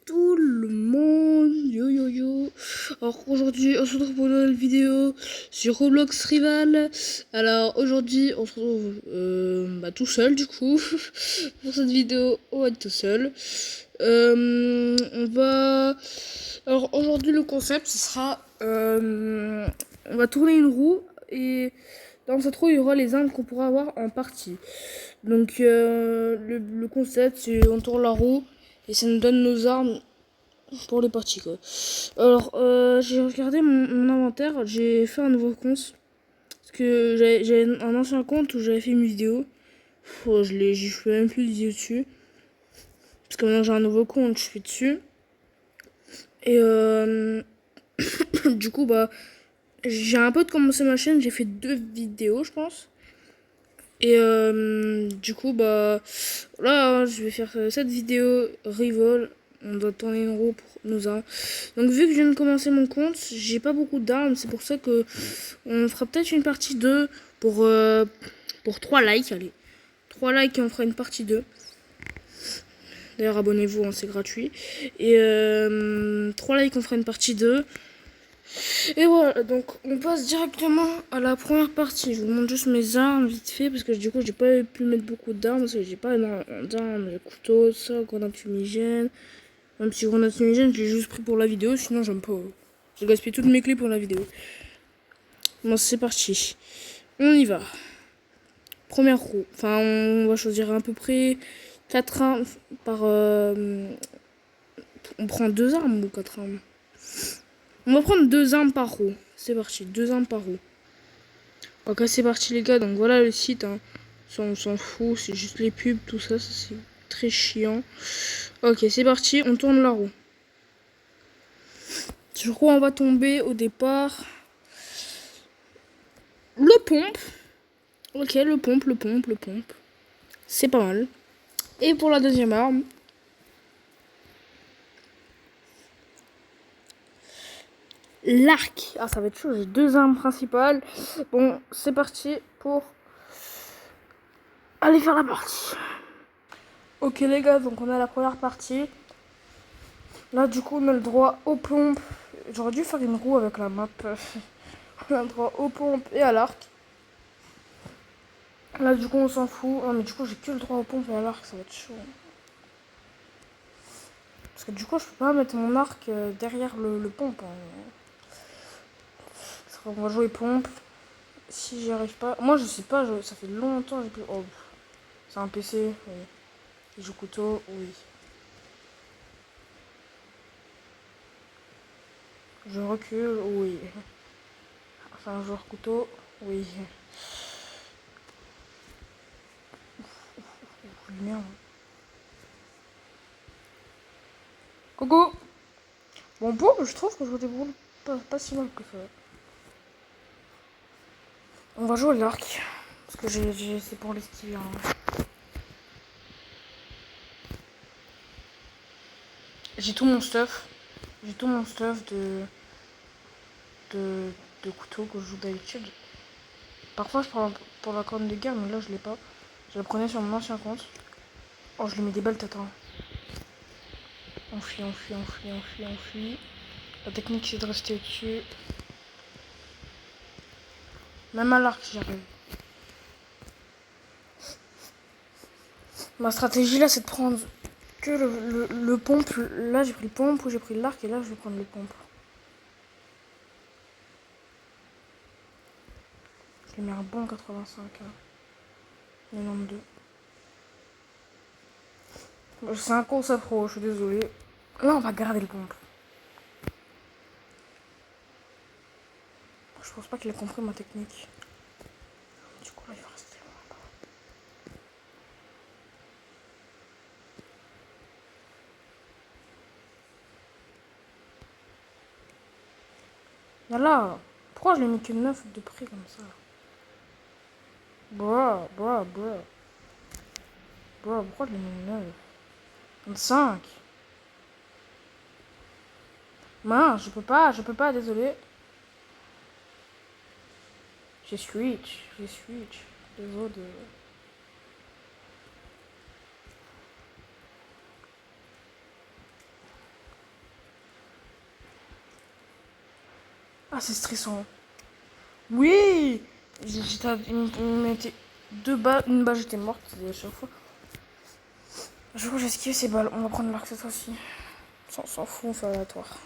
tout le monde, yo yo yo. Alors aujourd'hui on se retrouve pour une nouvelle vidéo sur Roblox Rival. Alors aujourd'hui on se retrouve tout seul du coup. Pour cette vidéo on va être tout seul. Alors aujourd'hui le concept ce sera on va tourner une roue et dans cette roue il y aura les armes qu'on pourra avoir en partie. Donc le concept c'est on tourne la roue et ça nous donne nos armes pour les parties quoi. Alors j'ai regardé mon inventaire, j'ai fait un nouveau compte. Parce que j'avais un ancien compte où j'avais fait une vidéo. J'y fais même plus de vidéo dessus. Parce que maintenant j'ai un nouveau compte, je suis dessus. Et du coup j'ai un peu de commencer ma chaîne, j'ai fait 2 vidéos je pense. Et du coup là je vais faire cette vidéo Rival. On doit tourner une roue pour nos armes. Donc vu que je viens de commencer mon compte, j'ai pas beaucoup d'armes. C'est pour ça que on fera peut-être une partie 2 pour 3 likes. Allez, 3 likes et on fera une partie 2. D'ailleurs abonnez-vous, hein, c'est gratuit. Et 3 likes on fera une partie 2. Et voilà, donc on passe directement à la première partie. Je vous montre juste mes armes vite fait parce que du coup j'ai pas pu mettre beaucoup d'armes parce que j'ai pas d'armes, le couteau, ça, grenade fumigène. Même si grenade fumigène je l'ai juste pris pour la vidéo, sinon j'aime pas. J'ai gaspillé toutes mes clés pour la vidéo. Bon c'est parti. On y va. Première roue. Enfin on va choisir à peu près 4 armes par... On prend 2 armes ou 4 armes? On va prendre 2 armes par roue. C'est parti, 2 armes par roue. Ok, c'est parti les gars, donc voilà le site. Hein. Ça, on s'en fout, c'est juste les pubs, tout ça, ça c'est très chiant. Ok, c'est parti, on tourne la roue. Sur quoi on va tomber au départ? Le pompe. Ok, le pompe. C'est pas mal. Et pour la deuxième arme, l'arc. Ah, ça va être chaud, j'ai 2 armes principales. Bon, c'est parti pour aller faire la partie. Ok les gars, donc on a la première partie. Là du coup on a le droit aux pompes. J'aurais dû faire une roue avec la map. On a le droit aux pompes et à l'arc. Là du coup on s'en fout. Non mais du coup j'ai que le droit aux pompes et à l'arc, ça va être chaud. Parce que du coup je peux pas mettre mon arc derrière le pompe. Hein. On va jouer pompe. Si j'y arrive pas. Moi je sais pas, ça fait longtemps que j'ai plus. Oh, c'est un PC, oui. Il joue couteau, oui. Je recule, oui. Enfin, un joueur couteau, oui. Merde. Coucou. Bon, je trouve que je me débrouille pas si mal que ça. On va jouer l'arc. Parce que c'est pour les skis. Hein. J'ai tout mon stuff. J'ai tout mon stuff de couteau que je joue d'habitude. Parfois, je prends pour la corne de guerre, mais là, je l'ai pas. Je la prenais sur mon ancien compte. Oh, je lui mets des belles têtes. Hein. On fuit. La technique, c'est de rester au-dessus. Même à l'arc, j'y arrive. Ma stratégie, là, c'est de prendre que le pompe. Là, j'ai pris le pompe, ou j'ai pris l'arc, et là, je vais prendre le pompe. Je lui mets un bon 85. Hein. 92. C'est un concept pro, je suis désolée. Là, on va garder le pompe. Je pense pas qu'il a compris ma technique. Du coup, là, il va rester là. Là, pourquoi je l'ai mis que 9 de près comme ça? Pourquoi je l'ai mis 9? 25. Mince, je peux pas, désolé. J'ai switch. Désolé. Ah, c'est stressant. Oui! Il me mettait 2 balles, une balle, j'étais morte à chaque fois. Je crois que j'ai esquivé ces balles. On va prendre l'arc cette fois-ci. On s'en fout, on fait aléatoire.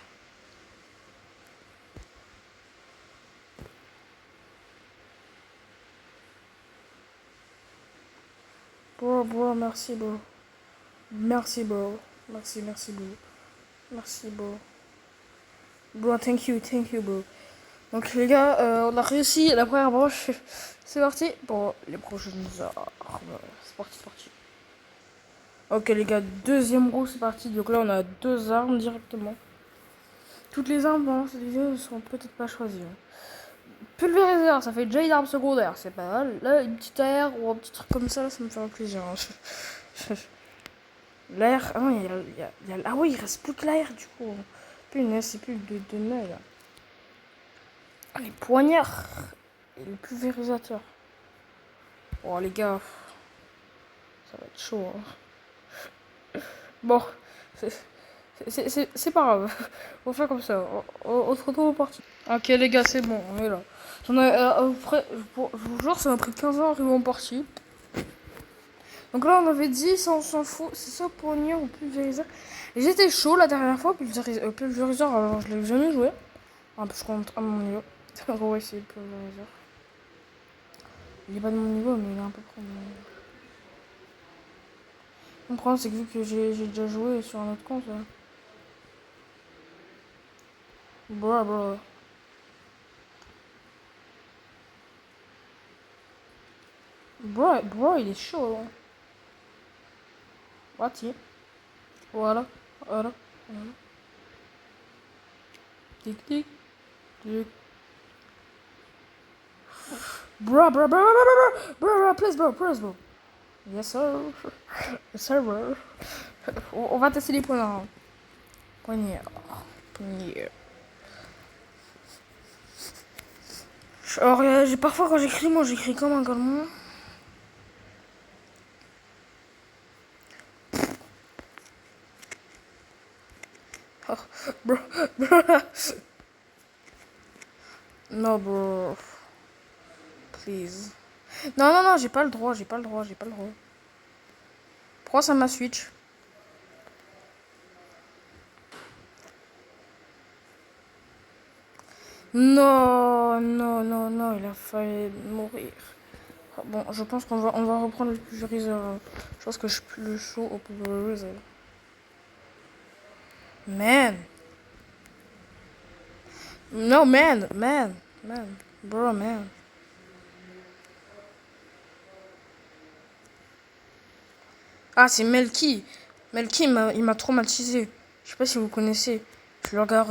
Bro, merci, bro. Merci, bro. Merci, bro. Merci, bro. Bro, thank you, bro. Donc, les gars, on a réussi la première branche. C'est parti pour les prochaines heures. C'est parti. Ok, les gars, deuxième roue, c'est parti. Donc là, on a 2 armes directement. Toutes les armes dans cette vidéo ne seront peut-être pas choisies. Pulvériseur, ça fait déjà une arme secondaire, c'est pas mal. Là, une petite air ou un petit truc comme ça, ça me fait plaisir. L'air, ah non, ah oui, il reste plus que l'air du coup. Punaise, c'est plus de mail. Les poignards et le pulvérisateur. Oh les gars, ça va être chaud. Bon, c'est pas grave. On va faire comme ça. On se retrouve au parti. Ok les gars, c'est bon, on est là. Je vous jure, ça m'a pris 15 ans à arriver en partie. Donc là, on avait dit, ça on s'en fout, c'est ça poignard ou pulvériseur. Et j'étais chaud la dernière fois, pulvériseur, alors je l'ai jamais joué. Ah, je compte à mon niveau. Ouais, c'est pulvériseur. Il est pas de mon niveau, mais il est un peu près de mon niveau. Le problème, c'est que vu que j'ai déjà joué sur un autre compte. Bro. Bro, il est chaud. Hein. Voilà. Tic, tic. Bro, please, bro. Yes, sir, bro. On va tester les points. Poignard. Alors, parfois quand j'écris, moi j'écris comme un golemon. Oh, bro. No, bro. Please. Non, j'ai pas le droit. Pourquoi ça m'a switch? Non, il a failli mourir. Bon, je pense qu'on va reprendre le pulvériseur. Je pense que je suis plus chaud au pulvériseur. Man. No, man. Bro, man. Ah, c'est Melky. Melky, il m'a traumatisé. Je sais pas si vous connaissez. Je le regarde.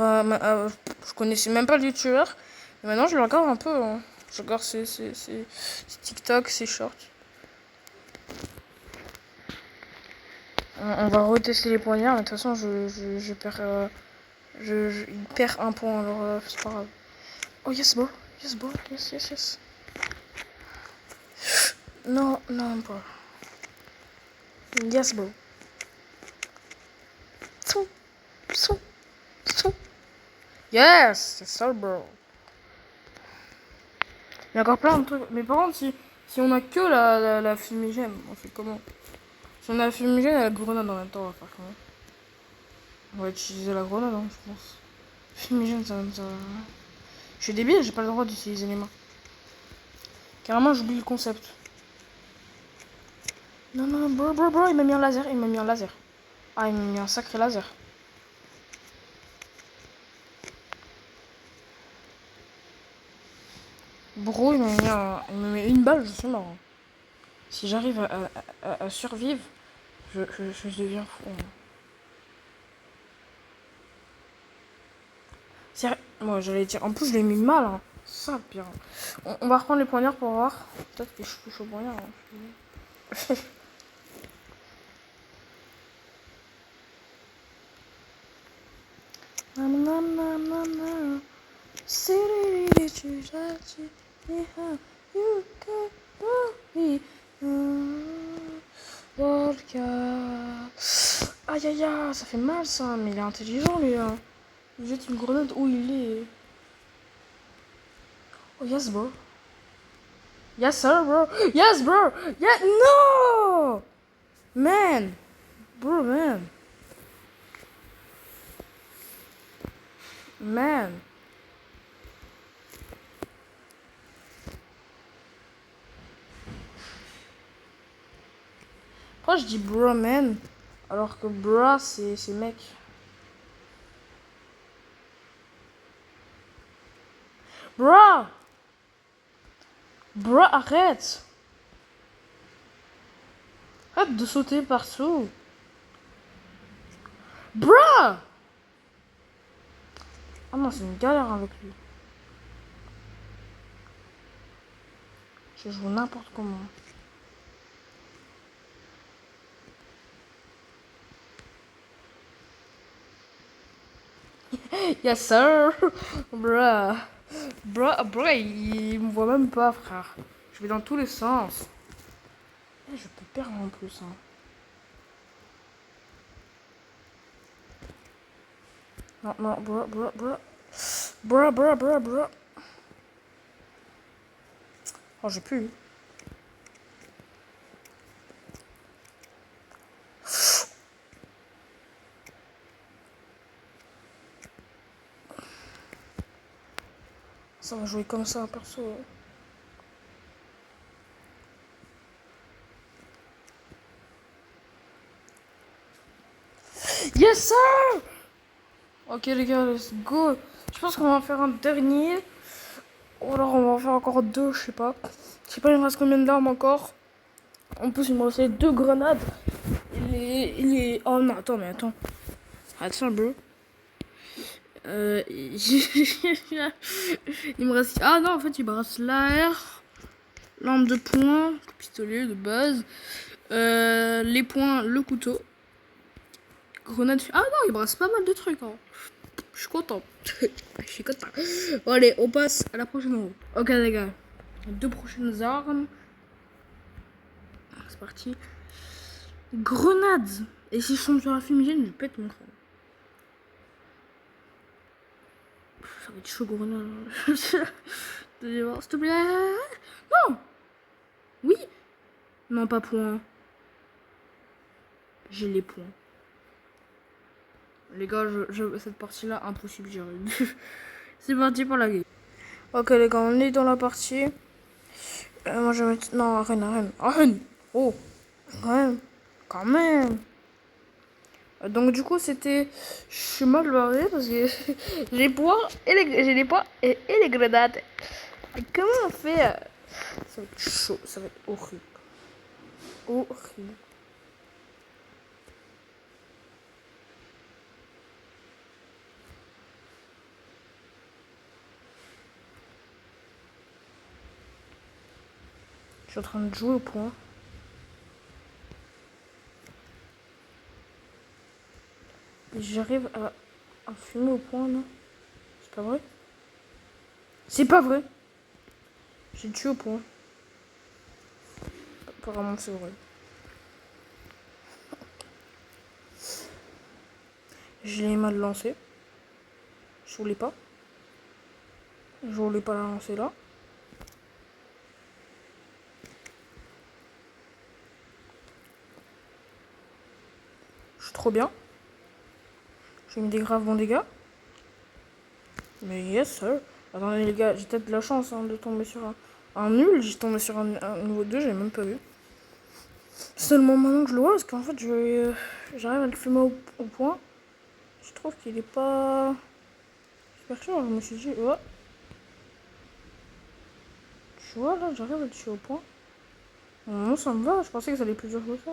Je connaissais même pas le youtubeur. Mais maintenant, je le regarde un peu. Hein. Je regarde ses TikTok, ses shorts. On va retester les poignards. Mais de toute façon, je perds. Il perd un point. Alors, c'est pas grave. Oh, yes, bro. Yes. Non, bro. Yes, bro. Yes, c'est ça, bro. Il y a encore plein de trucs. Mais par contre, si on a que la fumigène, on fait comment? Si on a la fumigène et la grenade en même temps, on va faire comment? On va utiliser la grenade, hein, je pense. Fumigène, ça va me servir. Je suis débile, j'ai pas le droit d'utiliser les mains. Carrément, j'oublie le concept. Non, bro, il m'a mis un laser. Ah, il m'a mis un sacré laser. Bro, il m'a mis une balle, je suis mort. Si j'arrive à survivre, je deviens fou. Sérieux, moi j'allais dire, en plus je l'ai mis mal. Hein. Ça, bien. On va reprendre les poignards pour voir. Peut-être que je touche au poignard. Hein. Aïe, ça fait mal ça, mais il est intelligent lui. Hein. Il jette une grenade où il est. Oh, yes, bro. Yes, sir, bro. Yes, bro. Yeah, no! Man. Bro, man. Man. Pourquoi je dis bro, man? Alors que bro, c'est mec. Bro! Bro, arrête! Arrête de sauter partout. Bro! Ah non, c'est une galère avec lui. Je joue n'importe comment. Yes, sir! Bro. Bro, il me voit même pas, frère. Je vais dans tous les sens. Et je peux perdre en plus, hein. Non, non, bro. Bro. Oh, j'ai plus. Ça va jouer comme ça, perso. Yes, sir! Ok, les gars, let's go. Je pense qu'on va en faire un dernier. Ou alors on va en faire encore deux, je sais pas. Je sais pas, il me reste combien d'armes encore. En plus, il me restait 2 grenades. Oh non, attends, mais attends. Attends, bro. Il me reste... Ah non, en fait, il me reste l'AR, l'arme de poing, pistolet de base, les poings, le couteau, grenade... Ah non, il me reste pas mal de trucs, hein. Je suis content. Je suis content. Bon, allez, on passe à la prochaine roue. Ok, les gars. 2 prochaines armes. C'est parti. Grenade. Et si je tombe sur la fumigène, je pète mon crâne. Ça va être chaud, grenade. S'il te plaît. Non. Oui. Non, pas point. J'ai les points. Les gars, cette partie-là, impossible, j'arrive. C'est parti pour la game. Ok, les gars, on est dans la partie. Moi, je vais mettre... Non, arène. Oh, quand même. Donc, du coup, c'était... Je suis mal barré parce que j'ai les points et les grenades. Et comment on fait Ça va être chaud, ça va être horrible. Horrible. Je suis en train de jouer au point. Et j'arrive à fumer au point, non? C'est pas vrai? C'est pas vrai! J'ai tué au point. Apparemment, c'est vrai. Je l'ai mal lancé. Je voulais pas. Je voulais pas la lancer là. Je suis trop bien. J'ai mis des graves bons dégâts. Mais yes, sir. Attendez les gars, j'ai peut-être de la chance de tomber sur un nul. J'ai tombé sur un niveau 2, j'ai même pas vu. Seulement maintenant que je le vois, parce qu'en fait, j'arrive à le fumer au point. Je trouve qu'il est pas super chaud. Je me suis dit, ouais. Tu vois, là, j'arrive à le tuer au point. Non, ça me va. Je pensais que ça allait plus dur que ça.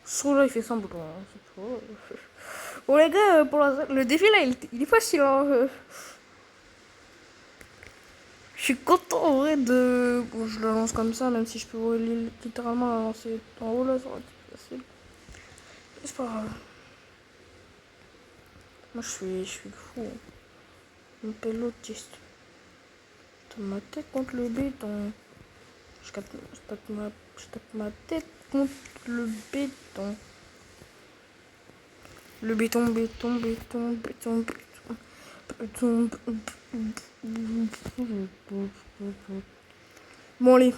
Sauf là, il fait semblant. C'est trop... Bon, les gars, pour le défi là, il est facile. Hein. Je suis content en vrai de. Bon, je la lance comme ça, même si je peux littéralement la lancer en haut là, ça aurait été facile. Mais c'est pas grave. Moi, je suis fou. Un pelotiste. Je tape ma tête contre le béton. Je tape ma tête contre le béton. Le béton. Bon, allez.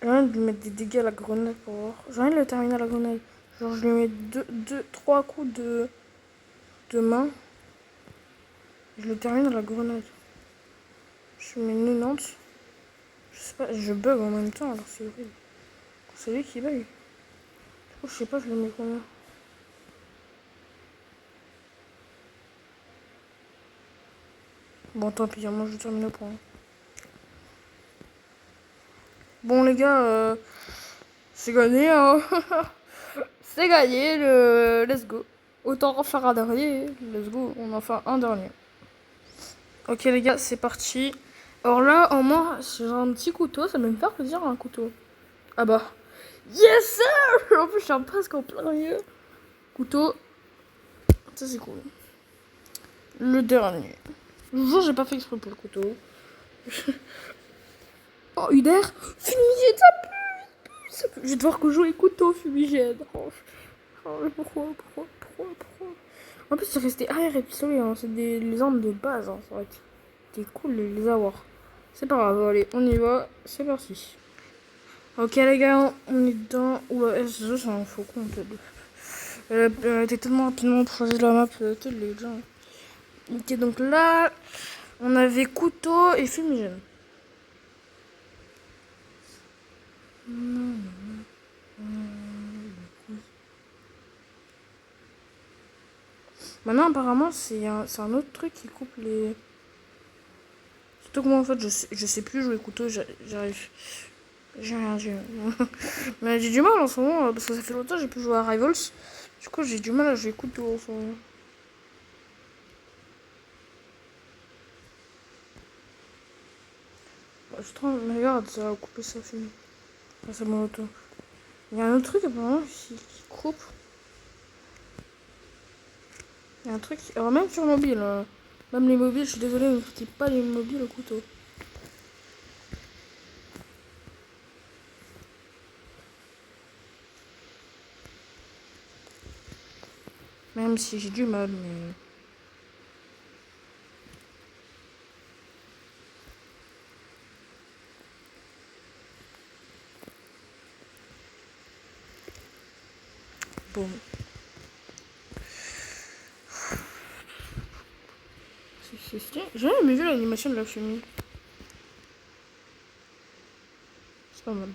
J'ai envie de lui mettre des dégâts à la grenade pour voir. J'ai envie de le terminer à la grenade. Genre, je lui mets 3 coups de main. Je le termine à la grenade. Je mets 90. Je sais pas, je bug en même temps, alors c'est horrible. C'est lui qui bug. Du coup, je sais pas, je le mets combien. Bon, tant pis, moi je termine au point. Bon, les gars, c'est gagné, hein. C'est gagné, let's go. Autant en faire un dernier, let's go, on en fait un dernier. Ok, les gars, c'est parti. Alors là, en moi, j'ai un petit couteau, ça va me faire plaisir un couteau. Ah bah. Yes sir. En plus, je suis presque en plein milieu. Couteau. Ça, c'est cool. Le dernier. Je vous jure, j'ai pas fait exprès pour le couteau. Oh, une air. Fumigène, ça pue. Je vais devoir que jouer couteau fumigène. Mais pourquoi En plus, c'est resté arrière et pistolet. Hein. C'est les armes de base. Hein. Ça aurait été cool de les avoir. C'est pas grave. Allez, on y va. C'est parti. Ok, les gars, on est dedans. Oula, S2, c'est un faux con, peut-être. Elle était tellement rapidement pour choisir la map, peut-être les gens. Ok, donc là, on avait couteau et fumigène. Maintenant, apparemment, c'est un autre truc qui coupe les. Surtout que moi, en fait, je sais plus jouer couteau, j'arrive. J'ai rien dit. Mais j'ai du mal en ce moment, parce que ça fait longtemps que j'ai pu jouer à Rivals. Du coup, j'ai du mal à jouer couteau en ce moment. Je trouve, mais regarde, ça a coupé sa fumée. Ah, c'est mon auto. Il y a un autre truc apparemment qui coupe. Il y a un truc. Alors, même sur mobile, même les mobiles, je suis désolée, ne foutez pas les mobiles au couteau. Même si j'ai du mal, mais. Bon. J'ai jamais vu l'animation de la fumée. C'est pas mal.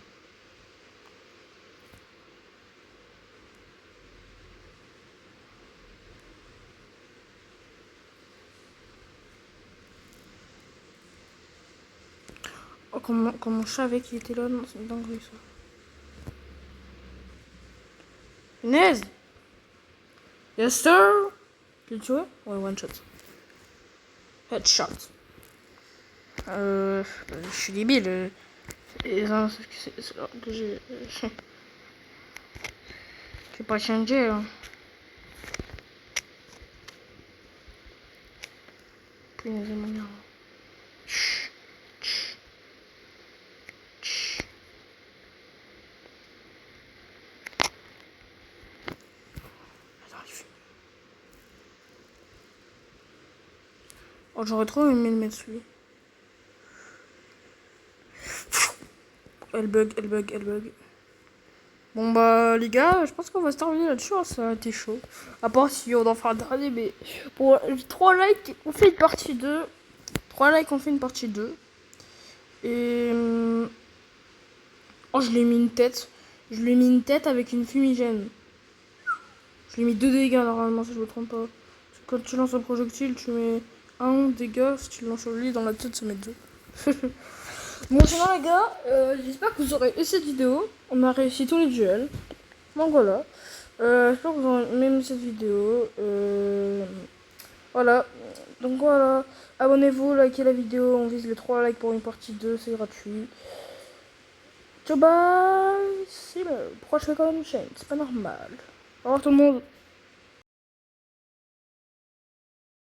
Oh, comment je savais qu'il était là, c'est une dinguerie ça. Punaise! Yes sir! Tu l'as tué? Ouais, one shot. Headshot. Je suis débile. C'est que j'ai. J'ai pas changé. Hein. Punaise, mon gars. Oh, j'aurais trop aimé le mettre celui. Elle bug. Bon bah les gars, je pense qu'on va se terminer là-dessus, hein, ça a été chaud. À part si on en fera un dernier, mais pour 3 likes, on fait une partie 2. 3 likes, on fait une partie 2. Et... Oh, je lui ai mis une tête. Je lui ai mis une tête avec une fumigène. Je lui ai mis 2 dégâts normalement, si je me trompe pas. Parce que quand tu lances un projectile, tu mets 1 dégât. Si tu le lances sur lui, dans la tête, ça met 2. Bon, sinon les gars, j'espère que vous aurez aimé cette vidéo. On a réussi tous les duels. Donc voilà. J'espère que vous aurez aimé cette vidéo. Voilà. Donc voilà. Abonnez-vous, likez la vidéo. On vise les 3 likes pour une partie 2. C'est gratuit. Ciao, bye. C'est le. Pourquoi je fais quand même une chaîne? C'est pas normal. Au revoir tout le monde.